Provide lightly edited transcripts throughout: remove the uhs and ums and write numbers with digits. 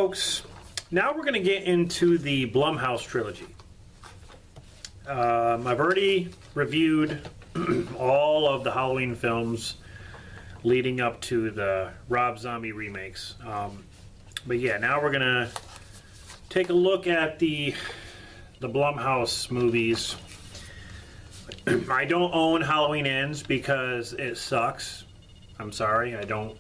folks, now we're going to get into the Blumhouse trilogy. I've already reviewed all of the Halloween films leading up to the Rob Zombie remakes. But yeah, now we're going to take a look at the Blumhouse movies. I don't own Halloween Ends because it sucks. I'm sorry, I don't.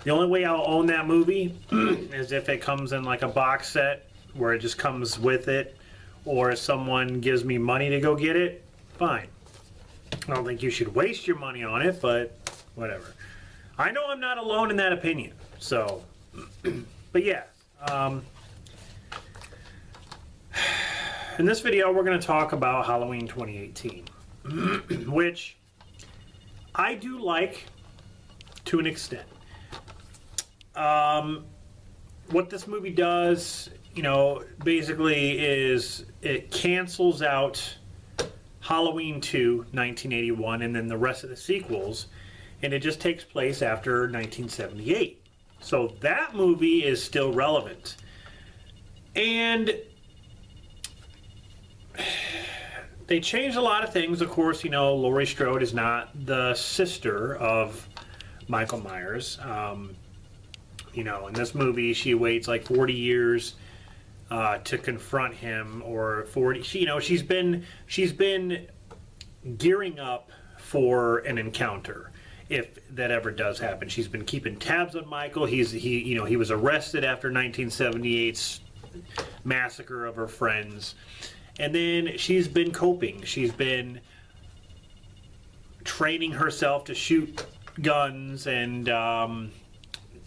The only way I'll own that movie is if it comes in like a box set where it just comes with it, or if someone gives me money to go get it, fine. I don't think you should waste your money on it, but whatever. I know I'm not alone in that opinion, so, but yeah. In this video, we're going to talk about Halloween 2018, which I do like to an extent. What this movie does, you know, basically is it cancels out Halloween 2, 1981, and then the rest of the sequels, and it just takes place after 1978. So that movie is still relevant. And they changed a lot of things. Of course, you know, Laurie Strode is not the sister of Michael Myers. You know, in this movie, she waits like 40 years to confront him, or 40. You know, she's been gearing up for an encounter, if that ever does happen. She's been keeping tabs on Michael. He was arrested after 1978's massacre of her friends, and then she's been coping. She's been training herself to shoot guns, and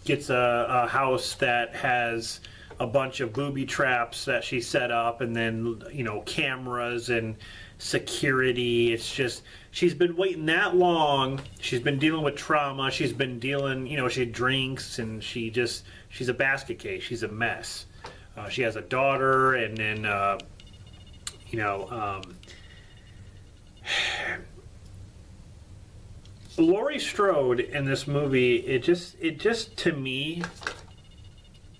gets a house that has a bunch of booby traps that she set up, and then, you know, cameras and security. It's just, she's been waiting that long. She's been dealing with trauma. She's been dealing, you know, she drinks, and she's a basket case. She's a mess. She has a daughter, and then, you know, Laurie Strode in this movie, it just to me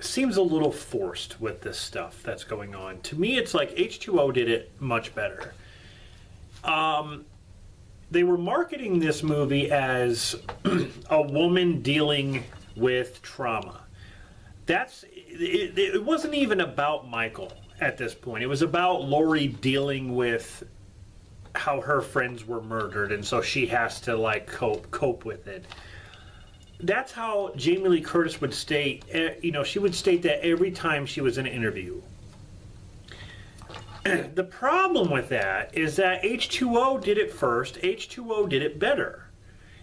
seems a little forced with this stuff that's going on. To me, it's like H2O did it much better. They were marketing this movie as a woman dealing with trauma. It wasn't even about Michael at this point. It was about Laurie dealing with how her friends were murdered, and so she has to like cope with it. That's how Jamie Lee Curtis would state, you know, she would state that every time she was in an interview. The problem with that is that H2O did it first. H2O did it better.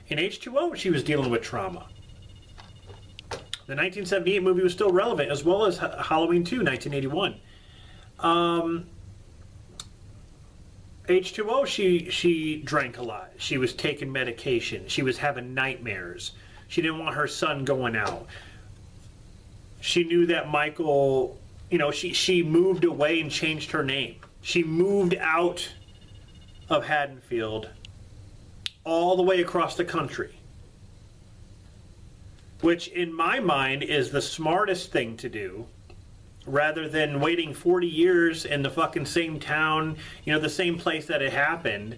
In H2O, she was dealing with trauma. The 1978 movie was still relevant, as well as Halloween 2, 1981. H2O, she drank a lot. She was taking medication. She was having nightmares. She didn't want her son going out. She knew that Michael, you know, she moved away and changed her name. She moved out of Haddonfield all the way across the country, which in my mind is the smartest thing to do, rather than waiting 40 years in the fucking same town, you know, the same place that it happened,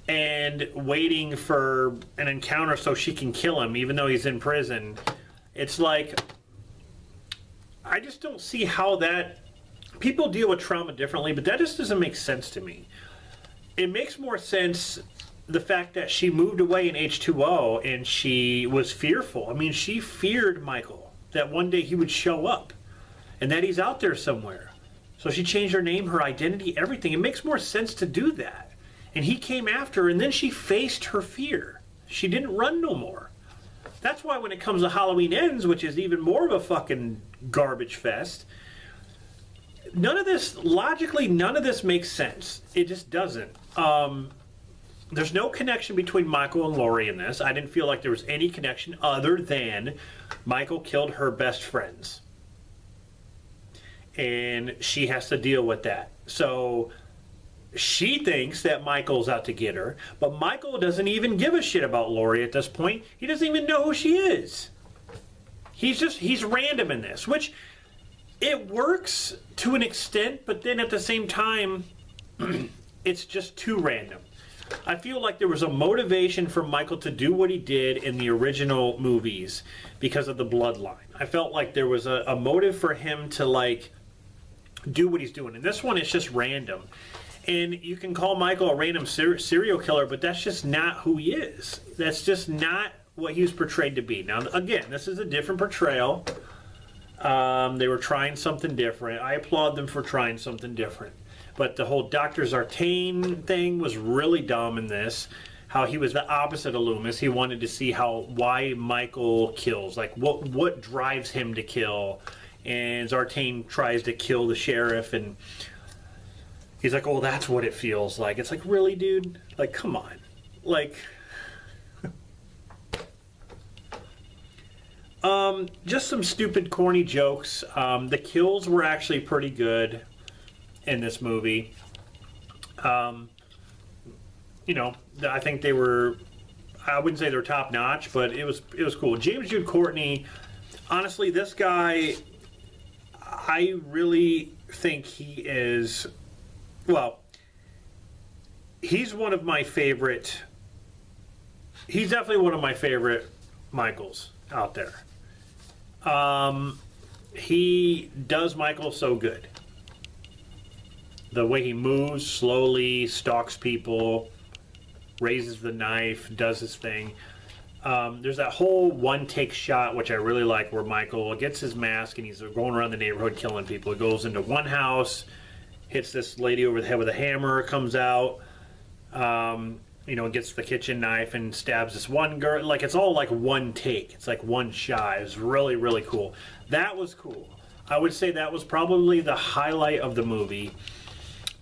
and waiting for an encounter so she can kill him even though he's in prison. It's like, I just don't see how that, people deal with trauma differently, but that just doesn't make sense to me. It makes more sense the fact that she moved away in H2O and she was fearful. I mean, she feared Michael, that one day he would show up and that he's out there somewhere. So she changed her name, her identity, everything. It makes more sense to do that. And he came after her, and then she faced her fear. She didn't run no more. That's why when it comes to Halloween Ends, which is even more of a fucking garbage fest, none of this, logically, none of this makes sense. It just doesn't. There's no connection between Michael and Laurie in this. I didn't feel like there was any connection other than Michael killed her best friends. And she has to deal with that. So she thinks that Michael's out to get her, but Michael doesn't even give a shit about Laurie at this point. He doesn't even know who she is. he's random in this, which it works to an extent, but then at the same time, it's just too random. I feel like there was a motivation for Michael to do what he did in the original movies because of the bloodline. I felt like there was a motive for him to like do what he's doing. And this one is just random. And you can call Michael a random serial killer, but that's just not who he is. That's just not what he was portrayed to be. Now, again, this is a different portrayal. They were trying something different. I applaud them for trying something different. But the whole Dr. Zartane thing was really dumb in this. How he was the opposite of Loomis. He wanted to see why Michael kills. Like, what drives him to kill. And Zartane tries to kill the sheriff, and he's like, oh, that's what it feels like. It's like, really, dude? Like, come on. Like... just some stupid, corny jokes. The kills were actually pretty good in this movie. You know, I think they were, I wouldn't say they're top notch, but it was cool. James Jude Courtney, honestly, this guy, I really think he is, well, he's one of my favorite, he's definitely one of my favorite Michaels out there. He does Michael so good. The way he moves slowly, stalks people, raises the knife, does his thing. There's that whole one-take shot, which I really like, where Michael gets his mask and he's going around the neighborhood killing people. He goes into one house, hits this lady over the head with a hammer, comes out, you know, gets the kitchen knife and stabs this one girl. Like, it's all like one take. It's like one shot. It was really, really cool. That was cool. I would say that was probably the highlight of the movie.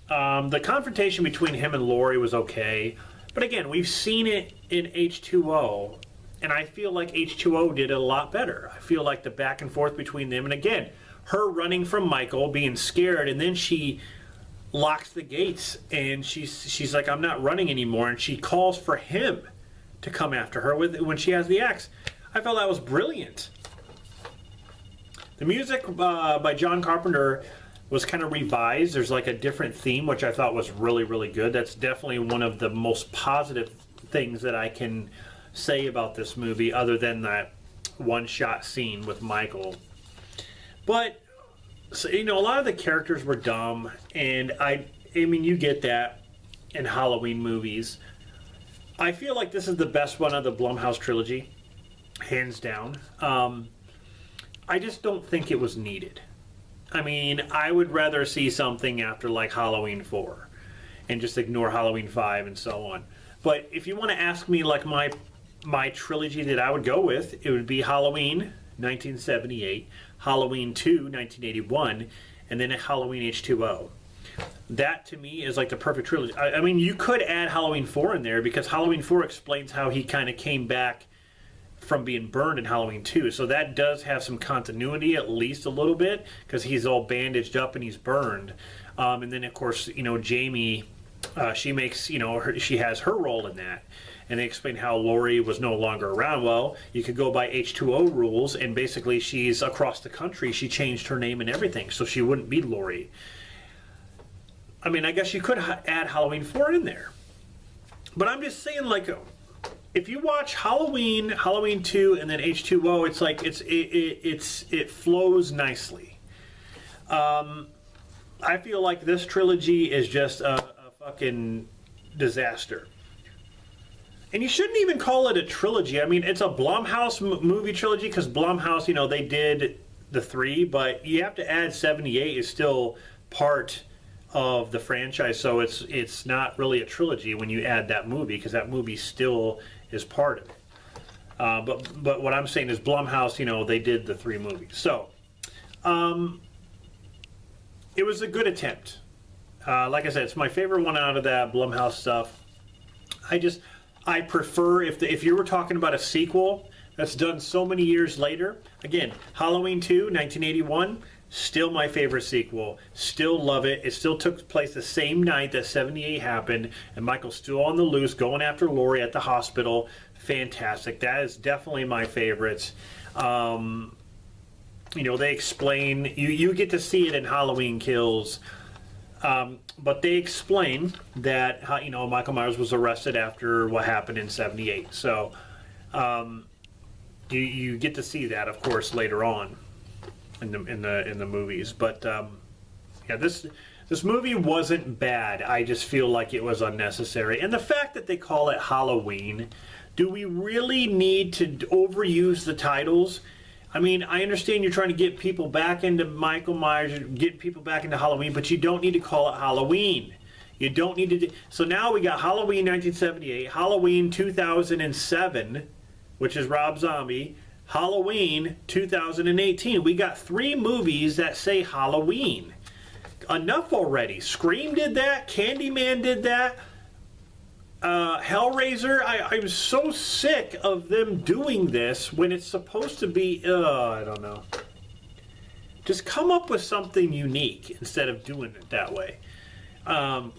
The confrontation between him and Laurie was okay. But again, we've seen it in H2O, and I feel like H2O did it a lot better. I feel like the back and forth between them, and again, her running from Michael, being scared, and then she locks the gates, and she's like, I'm not running anymore, and she calls for him to come after her when she has the axe. I felt that was brilliant. The music by John Carpenter was kind of revised. There's like a different theme, which I thought was really, really good. That's definitely one of the most positive things that I can say about this movie, other than that one-shot scene with Michael. But, so, you know, a lot of the characters were dumb, and I mean, you get that in Halloween movies. I feel like this is the best one of the Blumhouse trilogy, hands down. I just don't think it was needed. I mean, I would rather see something after like Halloween 4 and just ignore Halloween 5 and so on. But if you want to ask me like my trilogy that I would go with, it would be Halloween 1978, Halloween 2 1981, and then Halloween H2O. That to me is like the perfect trilogy. I mean, you could add Halloween 4 in there, because Halloween 4 explains how he kind of came back from being burned in Halloween 2. So that does have some continuity, at least a little bit, because he's all bandaged up and he's burned. And then, of course, you know, Jamie, she makes, you know, she has her role in that. And they explain how Laurie was no longer around. Well, you could go by H2O rules, and basically she's across the country. She changed her name and everything, so she wouldn't be Laurie. I mean, I guess you could add Halloween 4 in there. But I'm just saying, like, if you watch Halloween, Halloween 2, and then H2O, it's like it flows nicely. I feel like this trilogy is just a fucking disaster. And you shouldn't even call it a trilogy. I mean, it's a Blumhouse movie trilogy, because Blumhouse, you know, they did the 3, but you have to add 78 is still part of the franchise, so it's not really a trilogy when you add that movie, because that movie still is part of it. But what I'm saying is Blumhouse, you know, they did the 3 movies. So, it was a good attempt. Like I said, it's my favorite one out of that Blumhouse stuff. I prefer, if you were talking about a sequel that's done so many years later, again, Halloween 2, 1981, Still my favorite sequel. Still love it. It still took place the same night that 78 happened, and Michael's still on the loose, going after Laurie at the hospital. Fantastic. That is definitely my favorites. You know, they explain, you get to see it in Halloween Kills, but they explain that, you know, Michael Myers was arrested after what happened in 78. So you get to see that, of course, later on in the movies. But yeah, this movie wasn't bad. I just feel like it was unnecessary. And the fact that they call it Halloween, do we really need to overuse the titles? I mean, I understand you're trying to get people back into Michael Myers, get people back into Halloween, but you don't need to call it Halloween. You don't need to. So now we got Halloween 1978, Halloween 2007, which is Rob Zombie, Halloween 2018. We got 3 movies that say Halloween. Enough already. Scream did that. Candyman did that. Hellraiser, I'm so sick of them doing this when it's supposed to be, I don't know. Just come up with something unique instead of doing it that way. I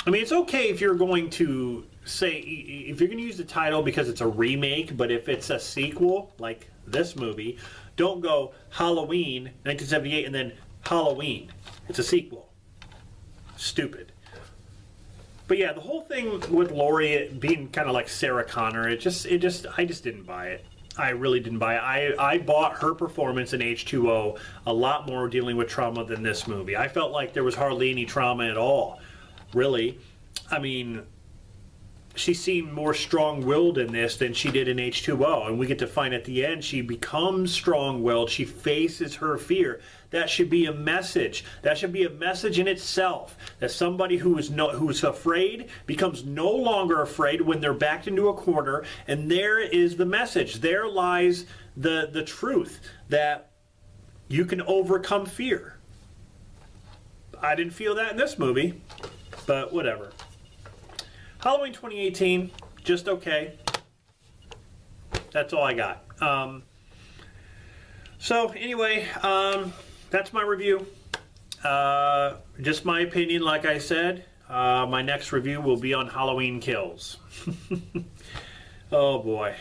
mean, it's okay if you're going to say, if you're going to use the title because it's a remake, but if it's a sequel, like this movie, don't go Halloween 1978 and then Halloween. It's a sequel. Stupid. But yeah, the whole thing with Laurie being kind of like Sarah Connor, I just didn't buy it. I really didn't buy it. I bought her performance in H2O a lot more dealing with trauma than this movie. I felt like there was hardly any trauma at all, really. I mean, she seemed more strong-willed in this than she did in H2O, and we get to find at the end she becomes strong-willed. She faces her fear. That should be a message. That should be a message in itself. That somebody who's afraid becomes no longer afraid when they're backed into a corner, and there is the message. There lies the truth that you can overcome fear. I didn't feel that in this movie, but whatever. Halloween 2018, just okay. That's all I got. So anyway, that's my review. Just my opinion, like I said. My next review will be on Halloween Kills. Oh boy.